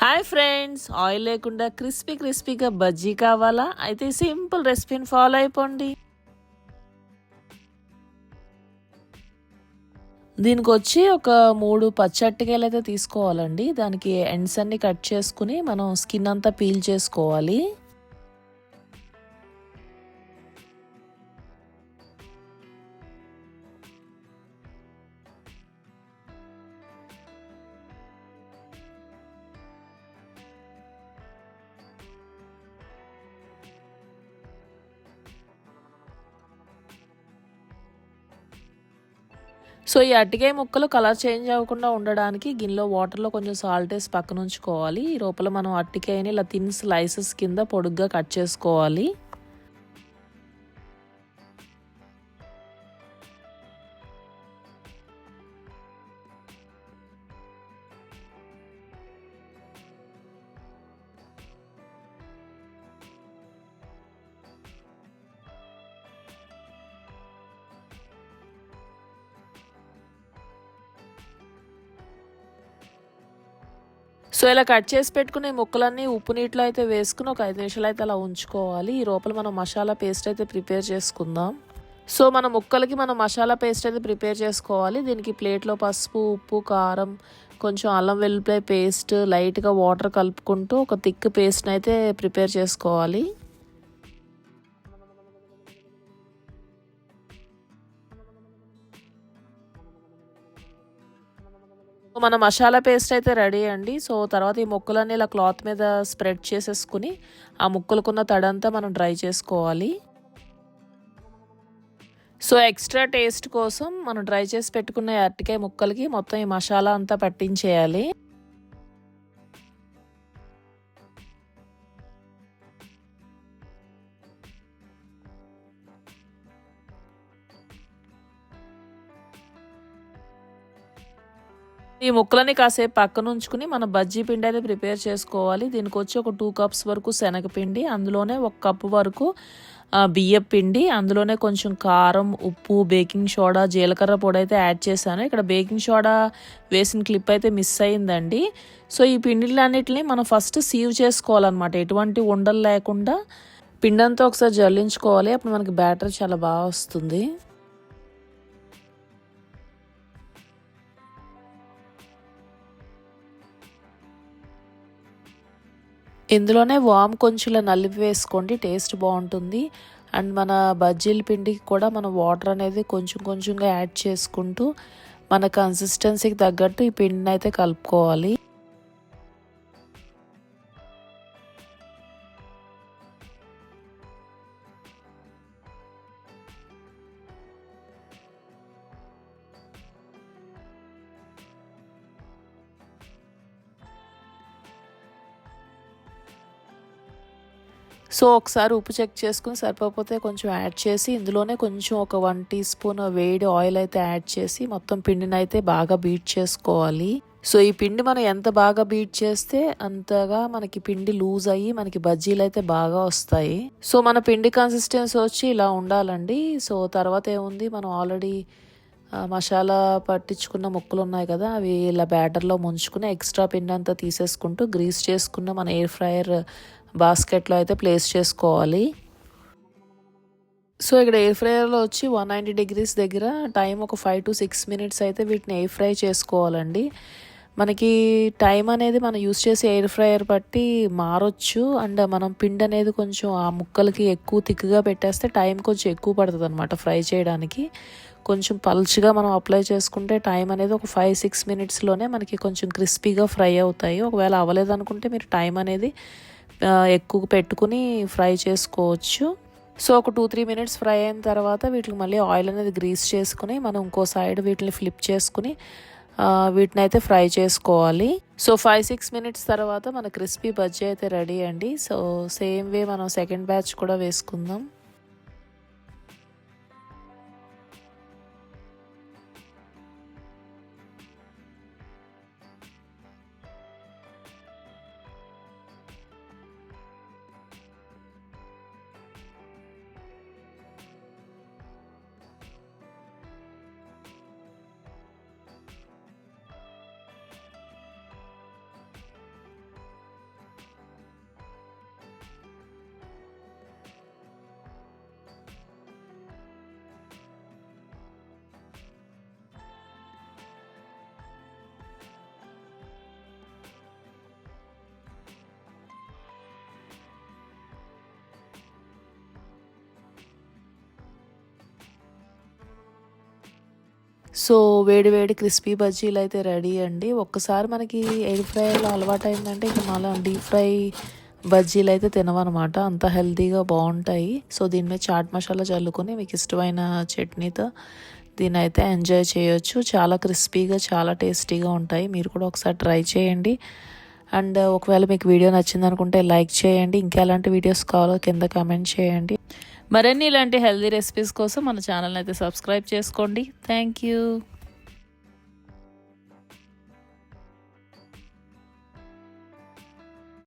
Hi friends, oil లేకుండా క్రిస్పీగా బజ్జీ కావాలా? అయితే సింపుల్ రెసిపీని ఫాలో అయిపోండి. దీనికి వచ్చి ఒక 3 పచ్చట్టికాయలు అయితే తీసుకోవాలండి. దానికి ఎండ్స్ అన్ని కట్ చేసుకుని మనం స్కిన్ అంతా పీల్ చేసుకోవాలి. సో ఈ అరటికాయ ముక్కలు కలర్ చేంజ్ అవ్వకుండా ఉండడానికి గిన్నెలో వాటర్లో కొంచెం సాల్ట్ వేసి పక్కన ఉంచుకోవాలి. ఈ లోపల మనం అరటికాయని ఇలా థిన్ స్లైసెస్ కింద పొడుగ్గా కట్ చేసుకోవాలి. సో ఇలా కట్ చేసి పెట్టుకునే ముక్కలన్నీ ఉప్పు నీటిలో అయితే వేసుకుని ఒక 5 నిమిషాలు అయితే అలా ఉంచుకోవాలి. ఈ లోపల మనం మసాలా పేస్ట్ అయితే ప్రిపేర్ చేసుకుందాం. సో మన ముక్కలకి మనం మసాలా పేస్ట్ అయితే ప్రిపేర్ చేసుకోవాలి. దీనికి ప్లేట్లో పసుపు, ఉప్పు, కారం, కొంచెం అల్లం వెల్లుల్లిపాయ పేస్ట్, లైట్గా వాటర్ కలుపుకుంటూ ఒక థిక్ పేస్ట్ని అయితే ప్రిపేర్ చేసుకోవాలి. మన మసాలా పేస్ట్ అయితే రెడీ అండి. సో తర్వాత ఈ ముక్కలన్నీ ఇలా క్లాత్ మీద స్ప్రెడ్ చేసేసుకుని ఆ ముక్కలకున్న తడంతా మనం డ్రై చేసుకోవాలి. సో ఎక్స్ట్రా టేస్ట్ కోసం మనం డ్రై చేసి పెట్టుకున్న అరటికాయ ముక్కలకి మొత్తం ఈ మసాలా అంతా పట్టించేయాలి. ఈ ముక్కలని కాసేపు పక్కన ఉంచుకుని మన బజ్జీ పిండి అయితే ప్రిపేర్ చేసుకోవాలి. దీనికి వచ్చి ఒక 2 కప్స్ వరకు శనగపిండి, అందులోనే 1 కప్పు వరకు బియ్యం పిండి, అందులోనే కొంచెం కారం, ఉప్పు, బేకింగ్ సోడా, జీలకర్ర పొడి అయితే యాడ్ చేశాను. ఇక్కడ బేకింగ్ సోడా వేసిన క్లిప్ అయితే మిస్ అయిందండి. సో ఈ పిండిలన్నిటిని మనం ఫస్ట్ సీవ్ చేసుకోవాలన్నమాట. ఎటువంటి ఉండలు లేకుండా పిండంతా ఒకసారి జల్లించుకోవాలి. అప్పుడు మనకి బ్యాటర్ చాలా బాగా వస్తుంది. ఇందులోనే వామ్ కొంచెం ఇలా నలిపి వేసుకోండి, టేస్ట్ బాగుంటుంది. అండ్ మన బజ్జీల పిండికి కూడా మనం వాటర్ అనేది కొంచెంగా యాడ్ చేసుకుంటూ మన కన్సిస్టెన్సీకి తగ్గట్టు ఈ పిండిని అయితే కలుపుకోవాలి. సో ఒకసారి ఉప్పు చెక్ చేసుకుని సరిపోతే కొంచెం యాడ్ చేసి ఇందులోనే కొంచెం ఒక 1 టీ స్పూన్ వేడి ఆయిల్ అయితే యాడ్ చేసి మొత్తం పిండిని అయితే బాగా బీట్ చేసుకోవాలి. సో ఈ పిండి మనం ఎంత బాగా బీట్ చేస్తే అంతగా మనకి పిండి లూజ్ అయ్యి మనకి బజ్జీలు అయితే బాగా వస్తాయి. సో మన పిండి కన్సిస్టెన్సీ వచ్చి ఇలా ఉండాలండి. సో తర్వాత ఏముంది, మనం ఆల్రెడీ మసాలా పట్టించుకున్న ముక్కలు ఉన్నాయి కదా, అవి ఇలా బ్యాటర్లో ముంచుకుని ఎక్స్ట్రా పిండి అంతా తీసేసుకుంటూ గ్రీస్ చేసుకున్న మన ఎయిర్ ఫ్రైయర్ బాస్కెట్లో అయితే ప్లేస్ చేసుకోవాలి. సో ఇక్కడ ఎయిర్ ఫ్రైయర్లో వచ్చి 190 డిగ్రీస్ దగ్గర టైం ఒక 5 to 6 మినిట్స్ అయితే వీటిని ఎయిర్ ఫ్రై చేసుకోవాలండి. మనకి టైం అనేది మనం యూస్ చేసే ఎయిర్ ఫ్రైయర్ బట్టి మారొచ్చు. అండ్ మనం పిండి అనేది కొంచెం ఆ ముక్కలకి ఎక్కువ థిక్గా పెట్టేస్తే టైం కొంచెం ఎక్కువ పడుతుంది అనమాట ఫ్రై చేయడానికి. కొంచెం పల్చగా మనం అప్లై చేసుకుంటే టైం అనేది ఒక 5-6 మినిట్స్లోనే మనకి కొంచెం క్రిస్పీగా ఫ్రై అవుతాయి. ఒకవేళ అవ్వలేదనుకుంటే మీరు టైం అనేది ఎక్కువ పెట్టుకుని ఫ్రై చేసుకోవచ్చు. సో ఒక 2-3 మినిట్స్ ఫ్రై అయిన తర్వాత వీటికి మళ్ళీ ఆయిల్ అనేది గ్రీస్ చేసుకుని మనం ఇంకో సైడ్ వీటిని ఫ్లిప్ చేసుకుని వీటిని అయితే ఫ్రై చేసుకోవాలి. సో 5-6 మినిట్స్ తర్వాత మన క్రిస్పీ బజ్జీ అయితే రెడీ అండి. సో సేమ్ వే మనం సెకండ్ బ్యాచ్ కూడా వేసుకుందాం. సో వేడి వేడి క్రిస్పీ బజ్జీలు అయితే రెడీ అండి. ఒక్కసారి మనకి ఎయిర్ ఫ్రైలో అలవాటు అయిందంటే ఇక మళ్ళీ డీప్ ఫ్రై బజ్జీలు అయితే తినవన్నమాట. అంత హెల్తీగా బాగుంటాయి. సో దీని మీద చాట్ మసాలా చల్లుకొని మీకు ఇష్టమైన చట్నీతో దీన్ని అయితే ఎంజాయ్ చేయొచ్చు. చాలా క్రిస్పీగా చాలా టేస్టీగా ఉంటాయి. మీరు కూడా ఒకసారి ట్రై చేయండి. అండ్ ఒకవేళ మీకు వీడియో నచ్చింది అనుకుంటే లైక్ చేయండి. ఇంకా ఎలాంటి వీడియోస్ కావాలో కింద కామెంట్ చేయండి. మరిన్ని ఇలాంటి హెల్తీ రెసిపీస్ కోసం మన ఛానల్ని అయితే సబ్స్క్రైబ్ చేసుకోండి. Thank you.